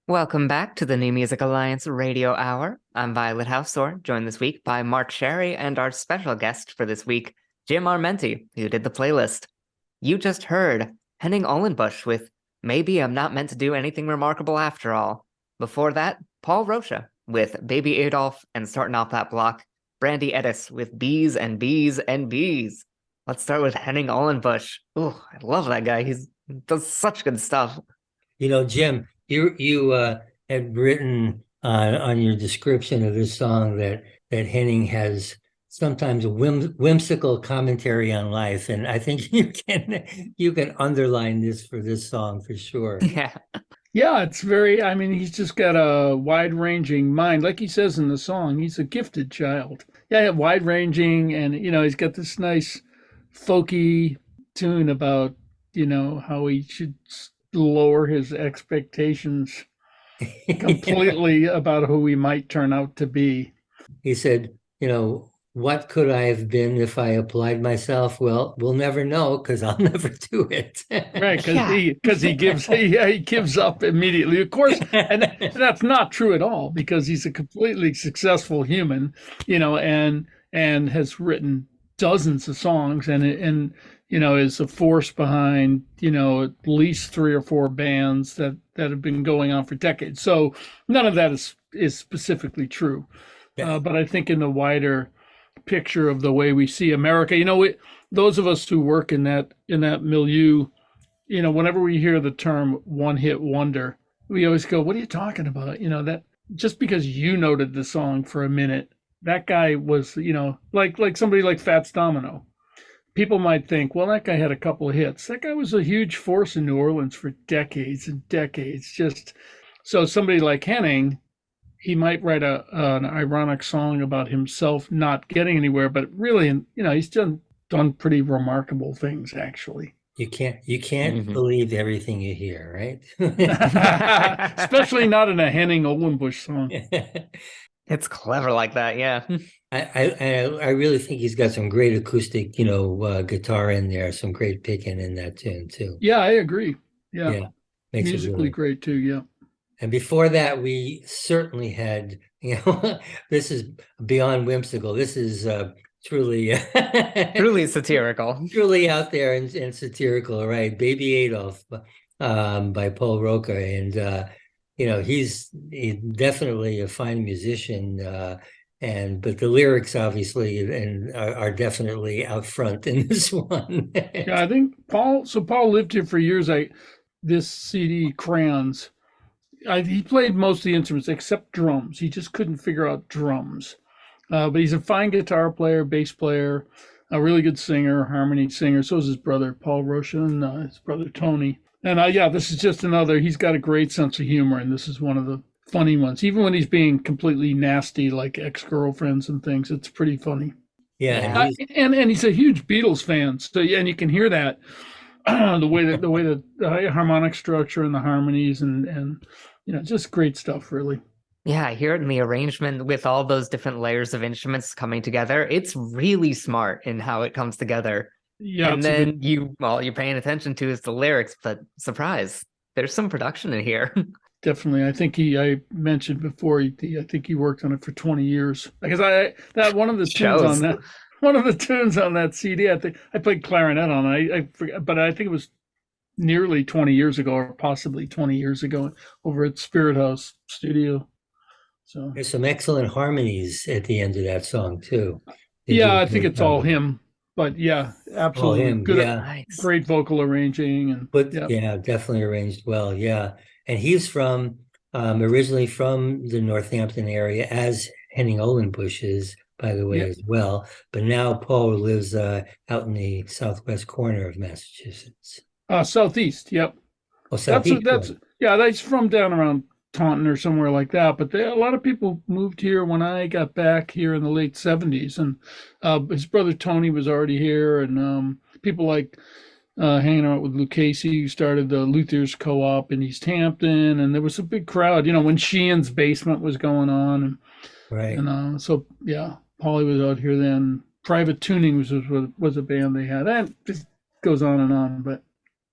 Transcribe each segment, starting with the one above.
Welcome back to the New Music Alliance Radio Hour. I'm Violet Hausthor, joined this week by Mark Sherry and our special guest for this week, Jim Armenti, who did the playlist. You just heard Henning Ohlenbusch with Maybe I'm Not Meant to Do Anything Remarkable After All. Before that, Paul Rocha with Baby Adolf, and starting off that block, Brandi Ediss with Bees and Bees and Bees. Let's start with Henning Ohlenbusch. Oh, I love that guy. He does such good stuff. You know, Jim, you had written on your description of this song that Henning has sometimes a whimsical commentary on life, and I think you can underline this for this song for sure. Yeah, it's very, I mean, he's just got a wide-ranging mind. Like he says in the song, he's a gifted child. Yeah, wide-ranging, and, he's got this nice folky tune about, how he should lower his expectations completely about who he might turn out to be. He said, what could I have been if I applied myself? Well, we'll never know because I'll never do it. Right, because he gives up immediately. Of course, and that's not true at all because he's a completely successful human, and has written dozens of songs and is a force behind, at least 3 or 4 bands that have been going on for decades. So none of that is specifically true. Yeah. But I think in the wider picture of the way we see America, those of us who work in that milieu, whenever we hear the term one-hit wonder, we always go, what are you talking about? That just because you noted the song for a minute, that guy was, like somebody like Fats Domino. People might think, well, that guy had a couple of hits. That guy was a huge force in New Orleans for decades and decades. Just so somebody like Henning, he might write an ironic song about himself not getting anywhere, but really, he's done pretty remarkable things, actually. You can't believe everything you hear, right? Especially not in a Henning Ohlenbusch song. It's clever like that, yeah. I really think he's got some great acoustic, guitar in there, some great picking in that tune too. Yeah, I agree. Yeah. Makes musically it really great too, yeah. And before that, we certainly had, this is beyond whimsical. This is truly truly satirical. Truly out there and satirical, right? Baby Adolf by Paul Rocha. And, he's definitely a fine musician, but the lyrics obviously are definitely out front in this one. Yeah, I think Paul lived here for years. This CD, Crayons, he played most of the instruments except drums. He just couldn't figure out drums. But he's a fine guitar player, bass player, a really good singer, harmony singer. So is his brother, Paul Rocha, and his brother, Tony. And this is just another, he's got a great sense of humor, and this is one of the funny ones. Even when he's being completely nasty, like ex-girlfriends and things, it's pretty funny. Yeah. And he's a huge Beatles fan. So, and you can hear that. the way the harmonic structure and the harmonies and just great stuff, really. Yeah, I hear it in the arrangement with all those different layers of instruments coming together. It's really smart in how it comes together. Yeah, and then you're paying attention to is the lyrics, but surprise, there's some production in here. Definitely. I think I mentioned before, I think he worked on it for 20 years because one of the tunes on that CD, I think I played clarinet on it. I forget, but I think it was nearly 20 years ago, or possibly 20 years ago, over at Spirit House Studio. So there's some excellent harmonies at the end of that song too. I think it's all him. But yeah, absolutely him, good. Yeah. Nice. Great vocal arranging definitely arranged well. Yeah, and he's from originally from the Northampton area, as Henning Ohlenbusch is, by the way, as well. But now Paul lives out in the southwest corner of Massachusetts. Southeast. Yep. Oh, southeast. That's from down around Taunton or somewhere like that. But a lot of people moved here when I got back here in the late 70s, and his brother Tony was already here, and people like hanging out with Lucchese, who started the Luther's Co-op in East Hampton, and there was a big crowd, when Sheehan's Basement was going on, and right. And Paulie was out here then. Private Tuning was a band they had, and it just goes on and on, but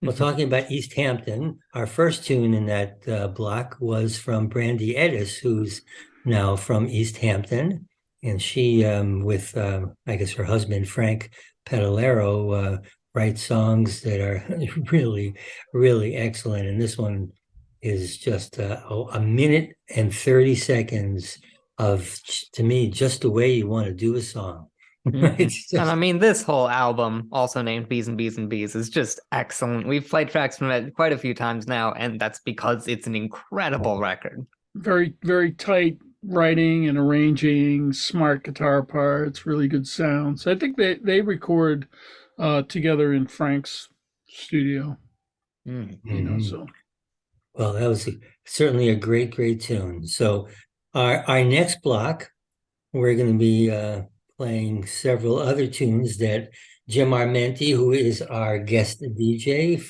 Well, talking about East Hampton, our first tune in that block was from Brandi Ediss, who's now from East Hampton. And she, with, I guess, her husband, Frank Pedalero, writes songs that are really, really excellent. And this one is just a minute and 30 seconds of, to me, just the way you want to do a song. And I mean, this whole album, also named Bees and Bees and Bees, is just excellent. We've played tracks from it quite a few times now, and that's because it's an incredible record. Very, very tight writing and arranging, smart guitar parts, really good sounds. I think they record together in Frank's studio. You know, so. Well, that was certainly a great, great tune. So our next block, we're going to be playing several other tunes that Jim Armenti, who is our guest DJ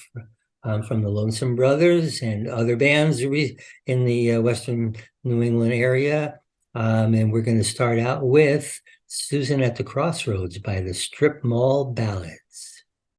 from the Lonesome Brothers and other bands in the Western New England area. And we're going to start out with Susan at the Crossroads by the Stripmall Ballads.